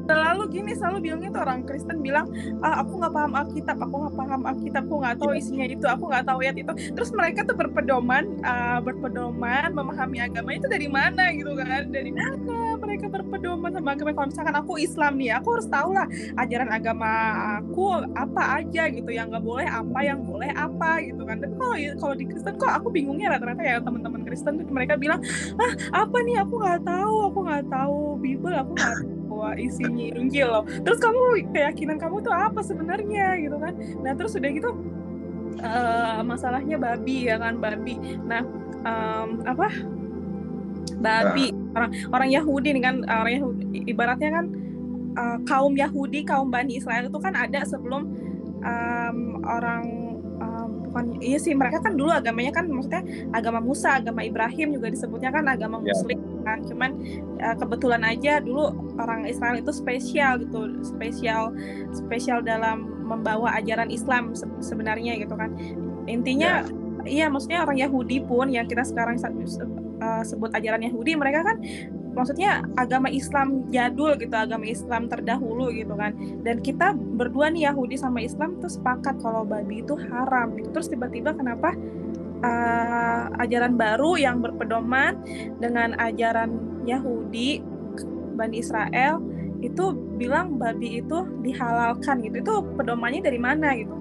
Selalu bingungnya tuh orang Kristen bilang, aku nggak paham Alkitab, aku nggak tahu isinya itu, aku nggak tahu ayat itu. Terus mereka tuh berpedoman memahami agama itu dari mana gitu kan? Dari mana mereka berpedoman sama agama? Kalau misalkan aku Islam nih, aku harus tahu lah ajaran agama aku apa aja gitu, yang nggak boleh apa, yang boleh apa gitu kan. Tapi kalau di Kristen kok aku bingungnya rata-rata ya teman-teman Kristen tuh mereka bilang, apa nih aku nggak tahu Bible, aku nggak isinya Injil loh. Terus keyakinan kamu tuh apa sebenarnya gitu kan? Nah terus udah gitu masalahnya babi ya kan, babi. Nah babi orang Yahudi nih kan, orang Yahudi ibaratnya kan kaum Yahudi, kaum Bani Israel itu kan ada sebelum bukan, iya sih mereka kan dulu agamanya kan maksudnya agama Musa, agama Ibrahim juga disebutnya kan agama Muslim kan. Cuman kebetulan aja dulu orang Israel itu spesial dalam membawa ajaran Islam sebenarnya gitu kan. Intinya iya maksudnya orang Yahudi pun yang kita sekarang sebut ajaran Yahudi, mereka kan maksudnya agama Islam jadul gitu, agama Islam terdahulu gitu kan. Dan kita berdua nih Yahudi sama Islam tuh sepakat kalau babi itu haram gitu. Terus tiba-tiba kenapa ajaran baru yang berpedoman dengan ajaran Yahudi Bani Israel itu bilang babi itu dihalalkan gitu. Itu pedomannya dari mana gitu?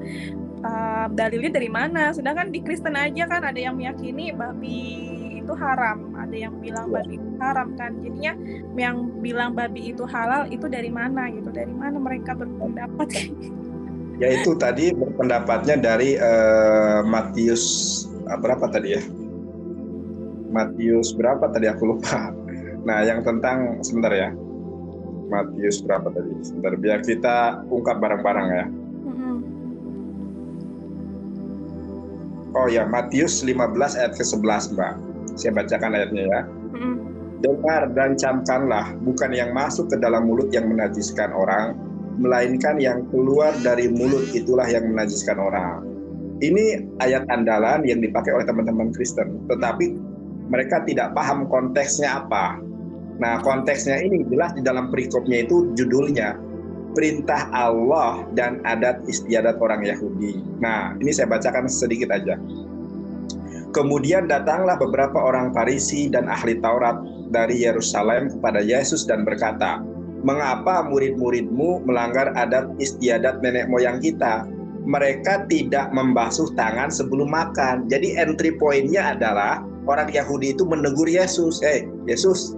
Dalilnya dari mana? Sedangkan di Kristen aja kan ada yang meyakini babi itu haram, ada yang bilang babi itu haram kan. Jadinya yang bilang babi itu halal itu dari mana gitu? Dari mana mereka berpendapat? Ya itu tadi berpendapatnya dari Matius berapa tadi ya? Matius berapa tadi aku lupa. Nah yang tentang sebentar ya. Matius berapa tadi? Sebentar biar kita ungkap bareng-bareng ya. Oh ya, Matius 15 ayat ke-11 Mbak. Saya bacakan ayatnya ya. Dengar dan camkanlah, bukan yang masuk ke dalam mulut yang menajiskan orang, melainkan yang keluar dari mulut itulah yang menajiskan orang. Ini ayat andalan yang dipakai oleh teman-teman Kristen, tetapi mereka tidak paham konteksnya apa. Nah, konteksnya ini jelas di dalam perikopnya itu judulnya Perintah Allah dan Adat Istiadat Orang Yahudi. Nah, ini saya bacakan sedikit aja. Kemudian datanglah beberapa orang Farisi dan ahli Taurat dari Yerusalem kepada Yesus dan berkata, "Mengapa murid-muridmu melanggar adat istiadat nenek moyang kita? Mereka tidak membasuh tangan sebelum makan." Jadi entry point-nya adalah orang Yahudi itu menegur Yesus. Yesus,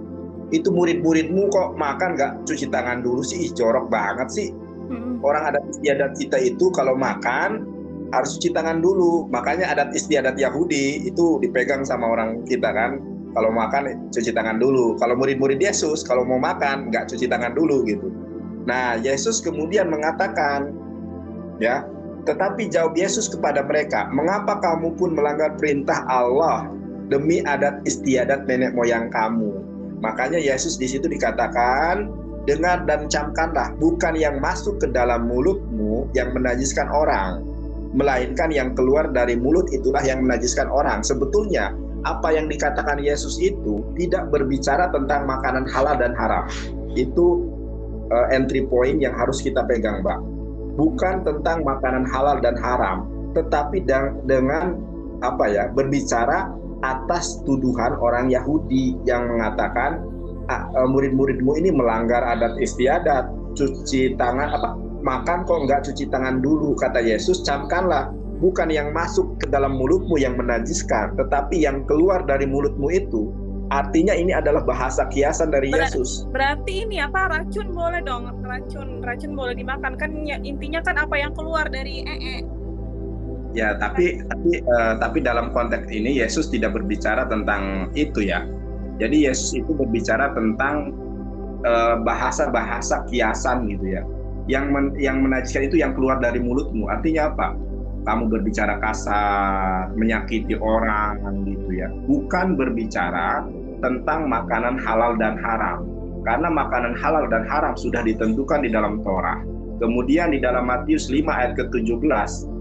itu murid-muridmu kok makan nggak cuci tangan dulu sih? Jorok banget sih. Orang adat istiadat kita itu kalau makan harus cuci tangan dulu. Makanya adat istiadat Yahudi itu dipegang sama orang kita kan. Kalau makan cuci tangan dulu. Kalau murid-murid Yesus kalau mau makan nggak cuci tangan dulu gitu. Nah Yesus kemudian mengatakan, ya, tetapi jawab Yesus kepada mereka, "Mengapa kamu pun melanggar perintah Allah demi adat istiadat nenek moyang kamu?" Makanya Yesus di situ dikatakan, dengar dan camkanlah, bukan yang masuk ke dalam mulutmu yang menajiskan orang, melainkan yang keluar dari mulut itulah yang menajiskan orang. Sebetulnya apa yang dikatakan Yesus itu tidak berbicara tentang makanan halal dan haram. Itu entry point yang harus kita pegang, Mbak. Bukan tentang makanan halal dan haram, tetapi dengan berbicara atas tuduhan orang Yahudi yang mengatakan murid-muridmu ini melanggar adat istiadat, cuci tangan makan kok nggak cuci tangan dulu. Kata Yesus, camkanlah, bukan yang masuk ke dalam mulutmu yang menajiskan, tetapi yang keluar dari mulutmu itu. Artinya ini adalah bahasa kiasan dari Yesus. Berarti ini racun boleh dong, racun boleh dimakan kan, intinya kan apa yang keluar dari Ya, tapi dalam konteks ini Yesus tidak berbicara tentang itu ya. Jadi Yesus itu berbicara tentang bahasa-bahasa kiasan gitu ya. Yang menajiskan itu yang keluar dari mulutmu. Artinya apa? Kamu berbicara kasar, menyakiti orang gitu ya. Bukan berbicara tentang makanan halal dan haram. Karena makanan halal dan haram sudah ditentukan di dalam Torah. Kemudian di dalam Matius 5 ayat ke-17,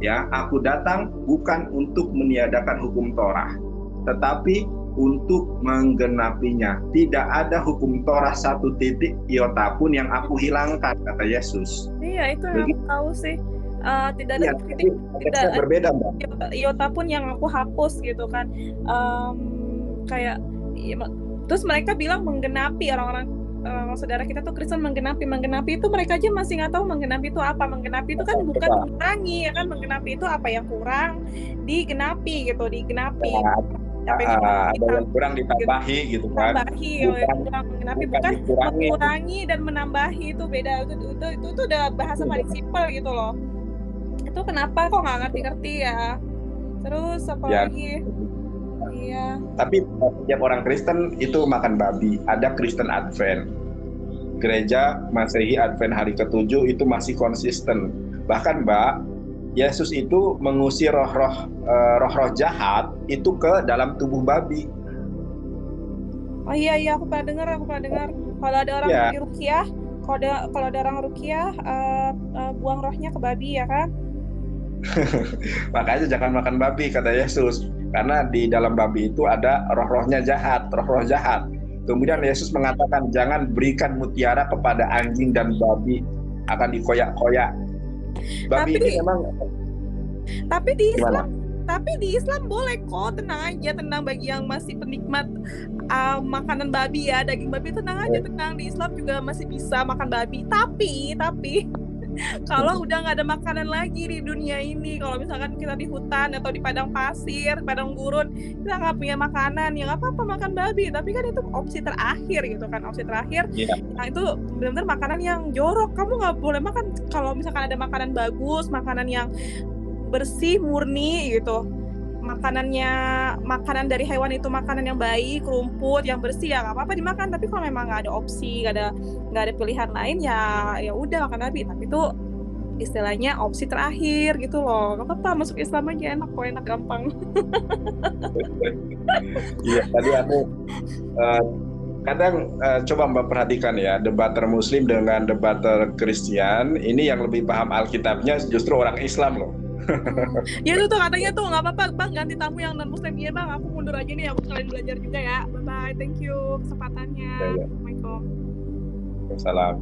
ya, aku datang bukan untuk meniadakan hukum Torah, tetapi untuk menggenapinya. Tidak ada hukum Torah 1 titik iota pun yang aku hilangkan, kata Yesus. Iya, itu yang aku tahu sih. Tidak ada titik, tidak berbeda, Mbak. Iota pun yang aku hapus gitu kan. Kayak terus mereka bilang menggenapi, orang-orang saudara kita tuh Kristen menggenapi itu mereka aja masih nggak tahu menggenapi itu apa. Menggenapi itu kan bukan mengurangi ya kan, menggenapi itu apa yang kurang digenapi gitu, digenapi. Ada yang kurang ditambahi gitu kan. Tambahi, yang kurang menggenapi bukan mengurangi dan menambahi, itu beda. Itu udah bahasa paling simpel gitu loh. Itu kenapa kok nggak ngerti-ngerti ya. Terus apa lagi? Iya. Tapi setiap orang Kristen itu makan babi. Ada Kristen Advent. Gereja Masehi Advent hari ke-7 itu masih konsisten. Bahkan Mbak, Yesus itu mengusir roh-roh jahat itu ke dalam tubuh babi. Oh iya, aku pernah dengar. Kalau ada orang ruqyah, kalau ada orang ruqyah buang rohnya ke babi ya kan? Makanya jangan makan babi, kata Yesus, karena di dalam babi itu ada roh-rohnya jahat, roh-roh jahat. Kemudian Yesus mengatakan jangan berikan mutiara kepada anjing dan babi, akan dikoyak-koyak. Babi ini memang. Tapi di Islam boleh kok, tenang aja, tenang bagi yang masih penikmat makanan babi ya, daging babi, tenang aja, tenang. Di Islam juga masih bisa makan babi. Tapi kalau udah nggak ada makanan lagi di dunia ini, kalau misalkan kita di hutan atau di padang pasir, padang gurun, kita nggak punya makanan, ya nggak apa-apa makan babi. Tapi kan itu opsi terakhir gitu kan, opsi terakhir. Nah itu benar-benar makanan yang jorok. Kamu nggak boleh makan kalau misalkan ada makanan bagus, makanan yang bersih, murni gitu. Makanan dari hewan itu makanan yang baik, rumput yang bersih, ya nggak apa-apa dimakan. Tapi kalau memang nggak ada opsi, nggak ada pilihan lain, ya udah makan babi. Tapi itu istilahnya opsi terakhir gitu loh. Nggak apa-apa, masuk Islam aja, enak kok, enak, gampang. Iya, tadi aku kadang coba Mbak perhatikan ya, debater Muslim dengan debater Kristen ini yang lebih paham Alkitabnya justru orang Islam loh. Ya itu tuh katanya tuh nggak apa-apa bang, ganti tamu yang non Muslim. Iya bang, aku mundur aja nih, aku sekalian belajar juga ya. Bye bye, thank you kesempatannya. Assalamualaikum. Salam.